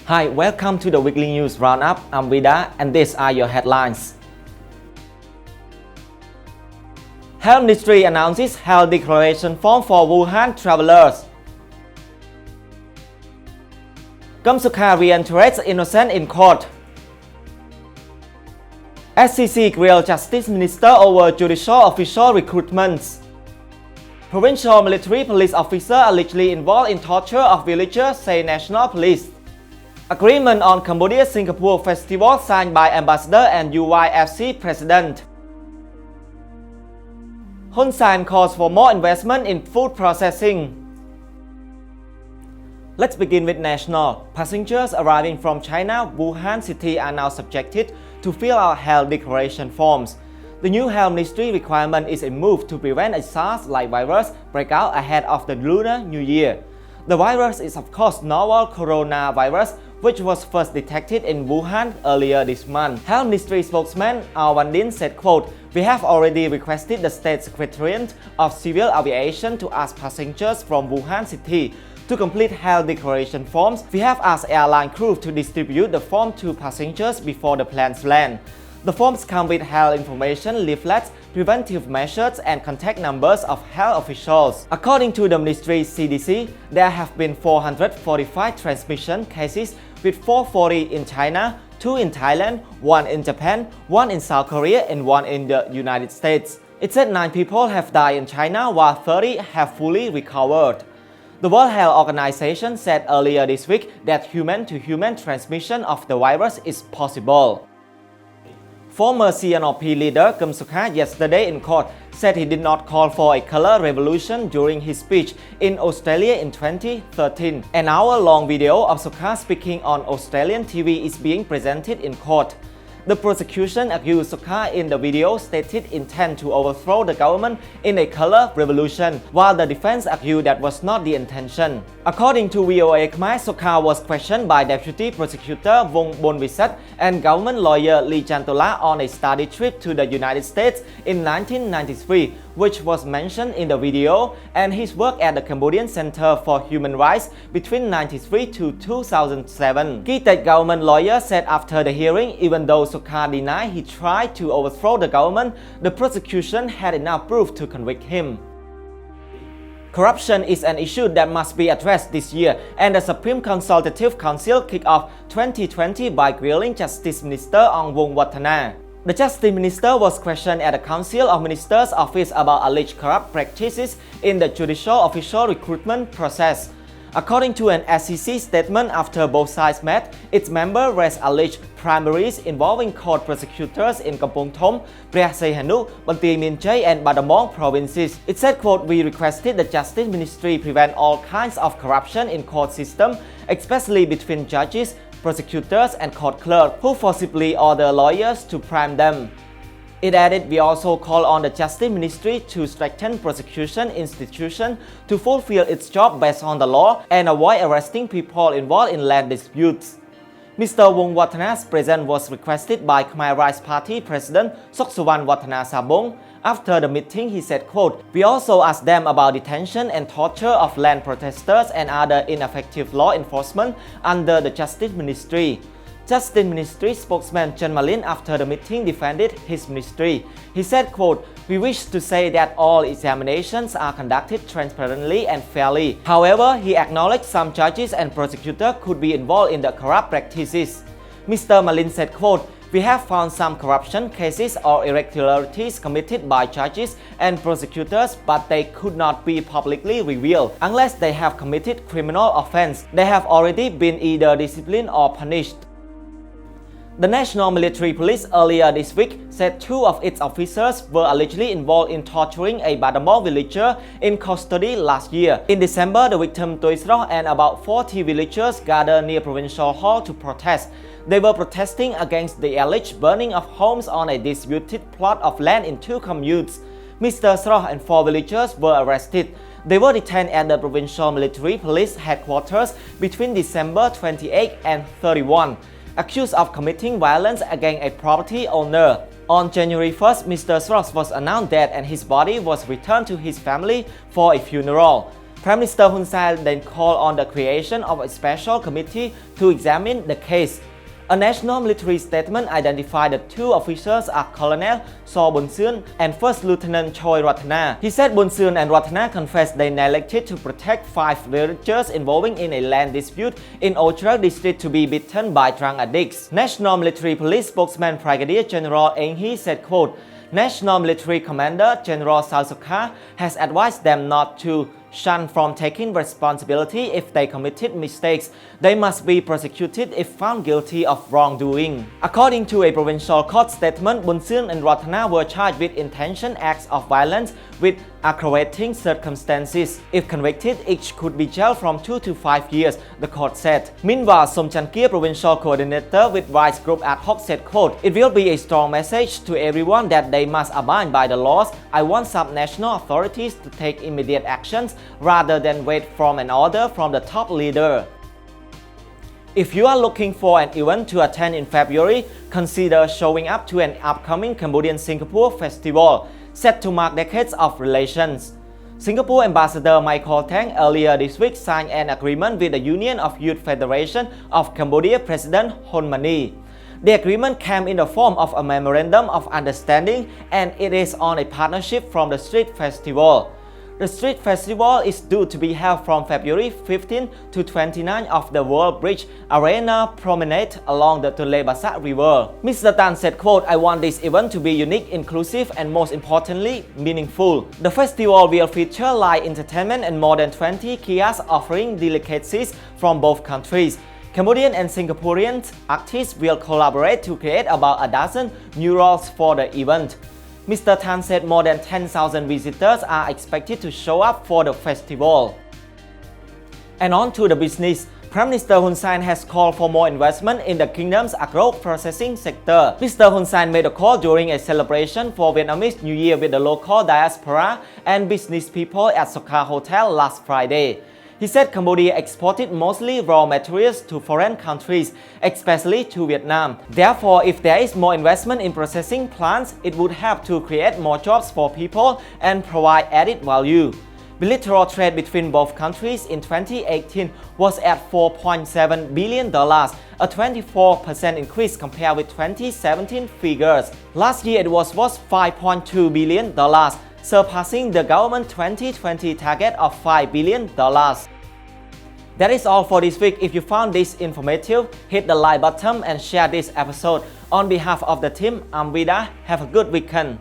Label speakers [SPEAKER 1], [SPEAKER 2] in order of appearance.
[SPEAKER 1] Hi, welcome to the Weekly News Roundup. I'm Vida and these are your headlines. Health Ministry announces health declaration form for Wuhan travelers. Khmer Sukha reiterates innocent in court. SCC grilled Justice Minister over judicial official recruitments. Provincial military police officer allegedly involved in torture of villagers, say National Police. Agreement on Cambodian Singapore festival signed by Ambassador and UYFC President. Hun Sen calls for more investment in food processing. Let's begin with national. Passengers arriving from China, Wuhan city are now subjected to fill out health declaration forms. The new health ministry requirement is a move to prevent a SARS-like virus breakout ahead of the Lunar New Year. The virus is of course novel coronavirus, which was first detected in Wuhan earlier this month. Health Ministry spokesman Wan Din said, quote, "We have already requested the State Secretariat of Civil Aviation to ask passengers from Wuhan city to complete health declaration forms. We have asked airline crew to distribute the form to passengers before the planes land. The forms come with health information, leaflets, preventive measures, and contact numbers of health officials." According to the ministry's CDC, there have been 445 transmission cases, with 440 in China, 2 in Thailand, 1 in Japan, 1 in South Korea, and 1 in the United States. It said 9 people have died in China, while 30 have fully recovered. The World Health Organization said earlier this week that human-to-human transmission of the virus is possible. Former CNRP leader Khmer Sukha yesterday in court said he did not call for a color revolution during his speech in Australia in 2013. An hour-long video of Sukha speaking on Australian TV is being presented in court. The prosecution accused Sukha in the video stated intent to overthrow the government in a color revolution, while the defense argued that was not the intention. According to VOA Khmer, Sukha was questioned by Deputy Prosecutor Vong Bonvisat and government lawyer Lee Chantola on a study trip to the United States in 1993, which was mentioned in the video, and his work at the Cambodian Center for Human Rights between 1993 to 2007. Key government lawyer said after the hearing, even though Sukha denied he tried to overthrow the government, the prosecution had enough proof to convict him. Corruption is an issue that must be addressed this year, and the Supreme Consultative Council kicked off 2020 by grilling Justice Minister Ong Watthana. The Justice Minister was questioned at the Council of Ministers' office about alleged corrupt practices in the judicial official recruitment process. According to an SCC statement, after both sides met, its members raised alleged primaries involving court prosecutors in Kampong Thom, Prea Sehanu, Banteay Mean Chey, and Badamong provinces. It said, quote, "We requested the Justice Ministry prevent all kinds of corruption in court system, especially between judges, prosecutors, and court clerks, who forcibly order lawyers to prime them." It added, "We also call on the Justice Ministry to strengthen prosecution institution to fulfill its job based on the law and avoid arresting people involved in land disputes." Mr. Vong Watthana's presence was requested by Khmer Rise Party President Soksuwan Wattana Sabong. After the meeting, he said, quote, "We also asked them about detention and torture of land protesters and other ineffective law enforcement under the Justice Ministry." Justice Ministry spokesman Chen Malin after the meeting defended his ministry. He said, quote, "We wish to say that all examinations are conducted transparently and fairly." However, he acknowledged some judges and prosecutors could be involved in the corrupt practices. Mr. Malin said, quote, "We have found some corruption cases or irregularities committed by judges and prosecutors, but they could not be publicly revealed. Unless they have committed criminal offense, they have already been either disciplined or punished." The National Military Police earlier this week said 2 of its officers were allegedly involved in torturing a Badamong villager in custody last year. In December, the victim Toisroh and about 40 villagers gathered near Provincial Hall to protest. They were protesting against the alleged burning of homes on a disputed plot of land in 2 communes. Mr. Sroh and 4 villagers were arrested. They were detained at the Provincial Military Police headquarters between December 28 and 31. Accused of committing violence against a property owner. On January 1st, Mr. Sross was announced dead and his body was returned to his family for a funeral. Prime Minister Hun Sen then called on the creation of a special committee to examine the case. A national military statement identified the two officers as Colonel So Bun Seun and First Lieutenant Choi Ratana. He said Bun Seun and Ratana confessed they neglected to protect 5 villagers involving in a land dispute in Ochra district to be beaten by drug addicts. National Military Police spokesman Brigadier General Eng Hee said, quote, National Military Commander General Salsuka has advised them not to shun from taking responsibility if they committed mistakes. They must be prosecuted if found guilty of wrongdoing. According to a provincial court statement, Bun Seun and Ratana were charged with intention acts of violence with aggravating circumstances. If convicted, each could be jailed from 2 to 5 years, the court said. Meanwhile, Som Chankia, provincial coordinator with Rights Group ad hoc, said, quote, It will be a strong message to everyone that they must abide by the laws. I want subnational authorities to take immediate actions rather than wait for an order from the top leader. If you are looking for an event to attend in February, consider showing up to an upcoming Cambodian Singapore festival set to mark decades of relations. Singapore Ambassador Michael Tang earlier this week signed an agreement with the Union of Youth Federation of Cambodia President Hun Mani. The agreement came in the form of a memorandum of understanding, and it is on a partnership from the street festival. The street festival is due to be held from February 15 to 29 of the World Bridge Arena Promenade along the Tule Basa River. Mr. Tan said, quote, I want this event to be unique, inclusive, and most importantly, meaningful. The festival will feature live entertainment and more than 20 kiosks offering delicacies from both countries. Cambodian and Singaporean artists will collaborate to create about a dozen murals for the event. Mr. Tan said more than 10,000 visitors are expected to show up for the festival. And on to the business. Prime Minister Hun Sen has called for more investment in the kingdom's agro-processing sector. Mr. Hun Sen made a call during a celebration for Vietnamese New Year with the local diaspora and business people at Sokha Hotel last Friday. He said Cambodia exported mostly raw materials to foreign countries, especially to Vietnam. Therefore, if there is more investment in processing plants, it would help to create more jobs for people and provide added value. Bilateral trade between both countries in 2018 was at $4.7 billion, a 24% increase compared with 2017 figures. Last year it was $5.2 billion, surpassing the government 2020 target of $5 billion. That is all for this week. If you found this informative, hit the like button and share this episode. On behalf of the team, I'm Vida. Have a good weekend.